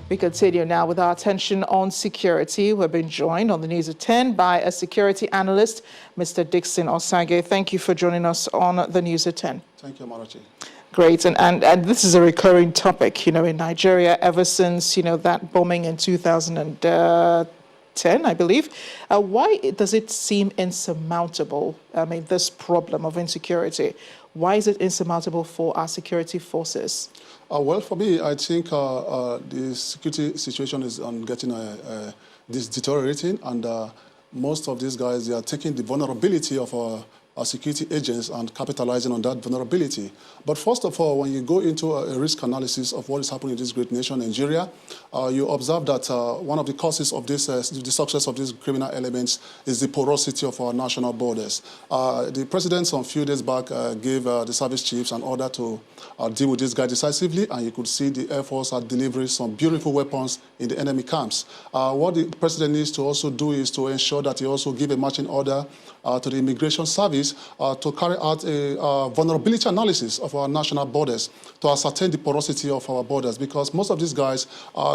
We continue now with our attention on security. We're being joined on the News at 10 by a security analyst, Mr. Dickosn Osajie. Thank you for joining us on the News at 10. Thank you, Marachi. Great, and this is a recurring topic, in Nigeria ever since, that bombing in 2010, I believe. Why does it seem insurmountable, this problem of insecurity? Why is it insurmountable for our security forces? Well, for me, I think the security situation is deteriorating, and most of these guys, they are taking the vulnerability of our security agents and capitalizing on that vulnerability. But first of all, when you go into a risk analysis of what is happening in this great nation, Nigeria, you observe that one of the causes of this, the success of these criminal elements is the porosity of our national borders. The president some few days back gave the service chiefs an order to deal with this guy decisively, and you could see the Air Force are delivering some beautiful weapons in the enemy camps. What the president needs to also do is to ensure that he also give a marching order to the immigration service to carry out a vulnerability analysis of our national borders to ascertain the porosity of our borders, because most of these guys,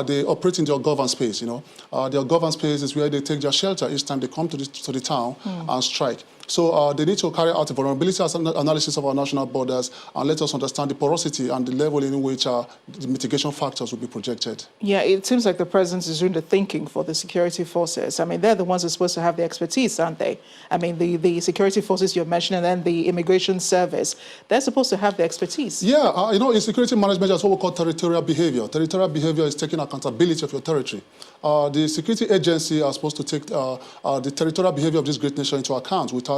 they operate in their governed space, Their governed space is where they take their shelter each time they come to the town and strike. So they need to carry out a vulnerability analysis of our national borders and let us understand the porosity and the level in which the mitigation factors will be projected. Yeah, it seems like the president is doing the thinking for the security forces. They're the ones who are supposed to have the expertise, aren't they? The security forces you're mentioning and then the immigration service, they're supposed to have the expertise. Yeah, in security management, that's what we call territorial behavior. Territorial behavior is taking accountability of your territory. The security agency are supposed to take the territorial behavior of this great nation into account without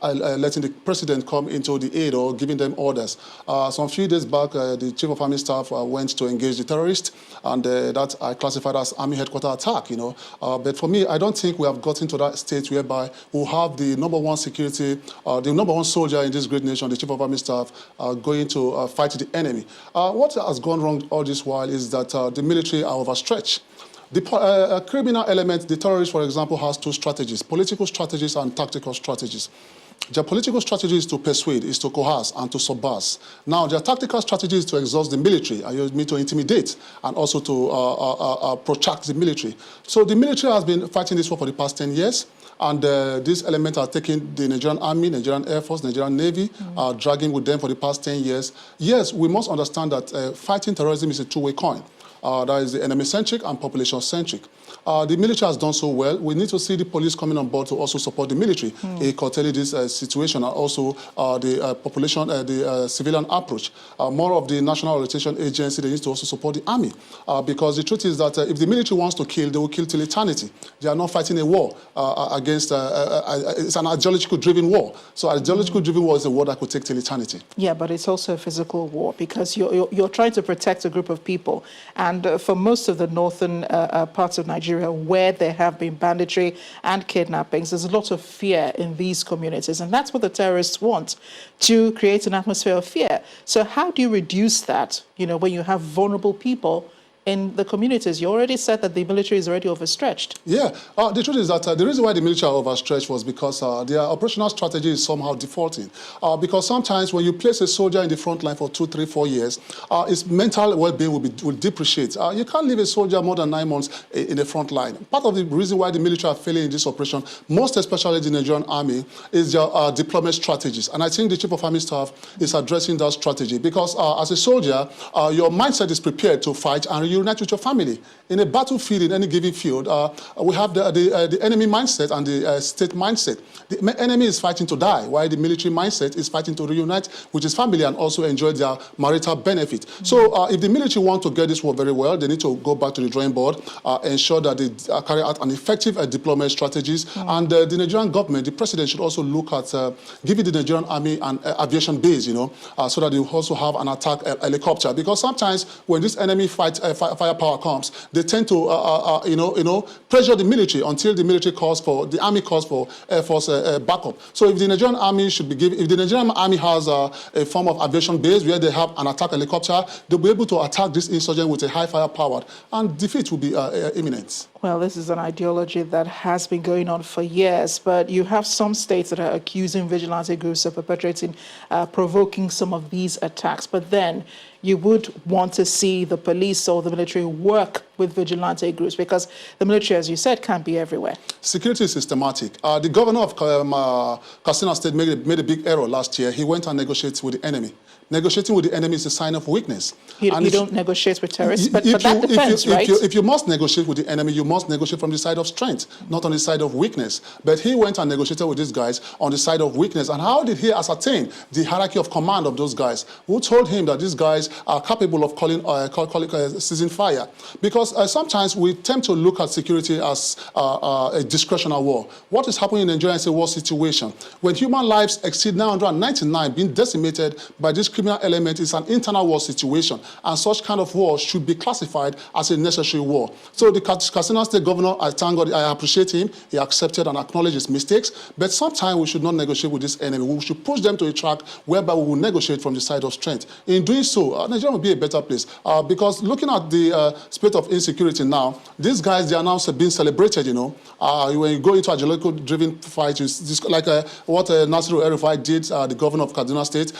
letting the president come into the aid or giving them orders. Some few days back, the chief of army staff went to engage the terrorists, and that I classified as army headquarters attack, But for me, I don't think we have gotten to that state whereby we have the number one security, the number one soldier in this great nation, the chief of army staff, going to fight the enemy. What has gone wrong all this while is that the military are overstretched. The criminal element, the terrorist, for example, has two strategies: political strategies and tactical strategies. Their political strategy is to persuade, is to coerce, and to subvert. Now, their tactical strategy is to exhaust the military, to intimidate, and also to protract the military. So the military has been fighting this war for the past 10 years. And these elements are taking the Nigerian Army, Nigerian Air Force, Nigerian Navy, dragging with them for the past 10 years. Yes, we must understand that fighting terrorism is a two-way coin. That is the enemy-centric and population-centric. The military has done so well. We need to see the police coming on board to also support the military, curtailing this situation, and also the population, the civilian approach. More of the National Orientation Agency, they need to also support the army, because the truth is that if the military wants to kill, they will kill till eternity. They are not fighting a war against, it's an ideological-driven war. So ideological-driven war is a war that could take till eternity. Yeah, but it's also a physical war, because you're trying to protect a group of people. And for most of the northern parts of Nigeria, where there have been banditry and kidnappings, there's a lot of fear in these communities. And that's what the terrorists want, to create an atmosphere of fear. So how do you reduce that, when you have vulnerable people in the communities? You already said that the military is already overstretched. Yeah, the truth is that the reason why the military are overstretched was because their operational strategy is somehow defaulting. Because sometimes when you place a soldier in the front line for 2, 3, 4 years, his mental well-being will depreciate. You can't leave a soldier more than 9 months in the front line. Part of the reason why the military are failing in this operation, most especially the Nigerian Army, is their deployment strategies. And I think the Chief of Army Staff is addressing that strategy, because as a soldier, your mindset is prepared to fight and unite with your family. In a battlefield, in any given field, we have the enemy mindset and the state mindset. The enemy is fighting to die, while the military mindset is fighting to reunite with his family and also enjoy their marital benefit. So if the military want to get this war very well, they need to go back to the drawing board, ensure that they carry out an effective deployment strategies. And the Nigerian government, the president, should also look at giving the Nigerian Army an aviation base, so that they also have an attack helicopter. Because sometimes when this enemy firepower comes, they tend to, pressure the military until the military calls for, the army calls for Air Force backup. So if the Nigerian Army should be given, if the Nigerian Army has a form of aviation base where they have an attack helicopter, they'll be able to attack this insurgent with a high firepower, and defeat will be imminent. Well, this is an ideology that has been going on for years, but you have some states that are accusing vigilante groups of perpetrating, provoking some of these attacks. But then you would want to see the police or the military work with vigilante groups, because the military, as you said, can't be everywhere. Security is systematic. The governor of Katsina State made a big error last year. He went and negotiated with the enemy. Negotiating with the enemy is a sign of weakness. You don't negotiate with terrorists, but that depends, right? If you must negotiate with the enemy, you must negotiate from the side of strength, not on the side of weakness. But he went and negotiated with these guys on the side of weakness. And how did he ascertain the hierarchy of command of those guys? Who told him that these guys are capable of seizing fire? Because sometimes we tend to look at security as a discretionary war. What is happening in Nigeria is a war situation. When human lives exceed 999 being decimated by this criminal element, is an internal war situation, and such kind of war should be classified as a necessary war. So the Katsina State governor, I thank God, I appreciate him. He accepted and acknowledged his mistakes, but sometimes we should not negotiate with this enemy. We should push them to a track whereby we will negotiate from the side of strength. In doing so, Nigeria will be a better place, because looking at the spate of insecurity now, these guys, they are now being celebrated, you know. When you go into a ideological-driven fight, like what Nasiru El-Rufai did, the governor of Kaduna State,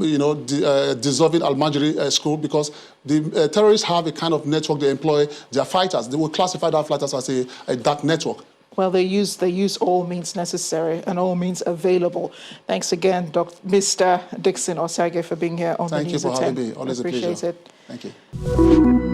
you know, dissolving Al-Majri school, because the terrorists have a kind of network they employ their fighters. They will classify their fighters as a dark network. Well, they use all means necessary and all means available. Thanks again, Mr. Dickosn Osajie, for being here on the News at 10. Thank you for having me. Always a pleasure. Appreciate it. Thank you.